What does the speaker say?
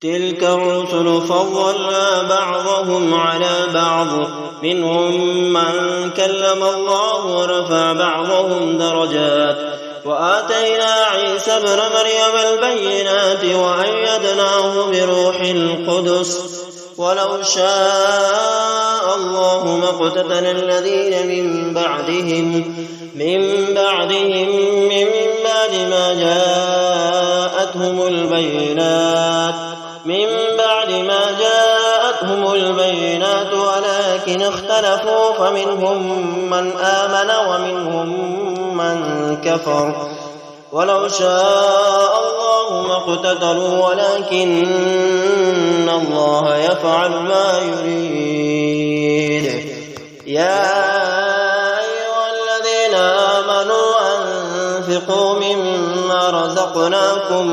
تلك الرسل فضلنا بعضهم على بعض منهم من كلم الله ورفع بعضهم درجات وآتينا عيسى ابن مريم البينات وأيدناه بروح القدس ولو شاء الله ما اقتتل الذين من بعدهم من بعد ما جاءتهم البينات ولكن اختلفوا فمنهم من آمن ومنهم من كفر ولو شاء الله ما اقتتلوا ولكن الله يفعل ما يريد. يا أيها الذين آمنوا أنفقوا مما رزقناكم